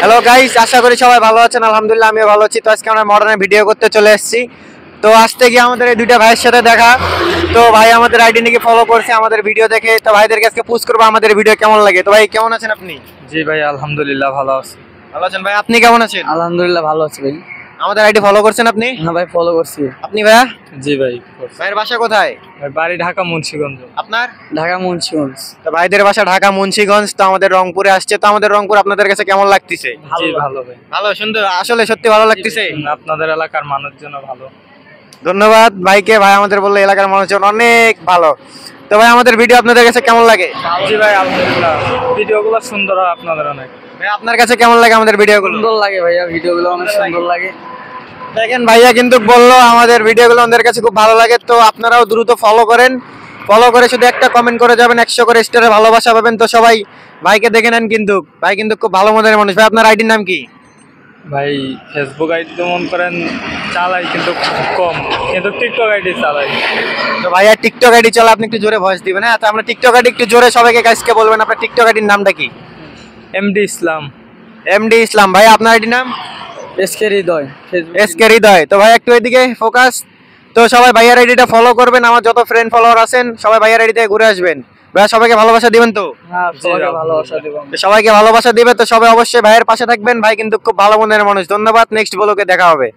Hello guys, আশা করি সবাই ভালো আছেন। আলহামদুলিল্লাহ আমিও ভালো আছি। তো আজকে আমরা মডার্নে ভিডিও করতে চলে এসেছি। তো আসতে গিয়ে আমাদের এই দুইটা ভাইয়ের সাথে দেখা। তো ভাই আমাদের আইডি নিয়ে ফলো করছে আমাদের ভিডিও দেখে। তো ভাইদেরকে আজকে পুশ করবো আমাদের ভিডিও কেমন লাগে। তো ভাই কেমন আছেন আপনি? জি ভাই, আলহামদুলিল্লাহ ভালো আছি। ভালো আছেন ভাই, আপনি কেমন আছেন? আলহামদুলিল্লাহ ভালো আছি ভাই। আমাদের আইডি ফলো করছেন আপনি? হ্যাঁ ভাই, ফলো করছি। আপনি ভাইয়া? জি ভাই, ভাইয়ের বাসা কোথায়? ভাই বাড়ি ঢাকা মুন্সিগঞ্জ। আপনার? ঢাকা মুন্সিগঞ্জ। তো ভাইদের বাসা ঢাকা মুন্সিগঞ্জ। তো আমাদের রংপুরে আসছে। তো আমাদের রংপুর আপনাদের কাছে কেমন লাগতেছে? জি ভালো ভাই, ভালো, সুন্দর, আসলে সত্যি ভালো লাগতেছে। আপনাদের এলাকার মানুষজন ভালো। ধন্যবাদ ভাইকে। ভাই আমাদের বললো এলাকার মানুষজন অনেক ভালো। তো ভাই আমাদের ভিডিও আপনাদের কাছে কেমন লাগে? জি ভাই আলহামদুলিল্লাহ, ভিডিওগুলো সুন্দর হয় আপনাদের অনেক। ভাই আপনার কাছে কেমন লাগে আমাদের ভিডিওগুলো? সুন্দর লাগে ভাইয়া, ভিডিওগুলো অনেক সুন্দর লাগে। দেখেন ভাইয়া কিন্তু বললো আমাদের ভিডিওগুলো আমাদের কাছে খুব ভালো লাগে। তো আপনারাও দ্রুত ফলো করেন। ফলো করে শুধু একটা কমেন্ট করে যাবেন, 100 করে স্টারে ভালোবাসা পাবেন। তো সবাই ভাইকে দেখে নেন কিন্তু। ভাই কিন্তু খুব ভালো মনের মানুষ। ভাই আপনার আইডির নাম কি? ভাই ফেসবুক আইডি তো মন করেন চালাই, কিন্তু খুব কম, কিন্তু টিকটক আইডি চালাই। তো ভাইয়া টিকটক আইডি চলে, আপনি একটু জোরে ভয়েস দিবেন। হ্যাঁ, তো আমরা টিকটক আইডি একটু জোরে সবাইকে গাইসকে বলবেন আপনার টিকটক আইডির নামটা কি? এমডি ইসলাম। এমডি ইসলাম। ভাই আপনার আইডির নাম? এসকে হৃদয়। এসকে হৃদয়। তো ভাই একটু এদিকে ফোকাস। তো সবাই ভাইয়ার আইডিটা ফলো করবেন। আমার যত ফ্রেন্ড ফলোয়ার আছেন সবাই ভাইয়ার আইডি থেকে ঘুরে আসবেন। ভাইয়া সবাইকে ভালোবাসা দিবেন তো? হ্যাঁ, সবাইকে ভালোবাসা দেব। তো সবাইকে ভালোবাসা দিবে। তো সবাই অবশ্যই ভাইয়ের পাশে থাকবেন। ভাই কিন্তু খুব ভালো মনের মানুষ। ধন্যবাদ। নেক্সট ব্লগে দেখা হবে।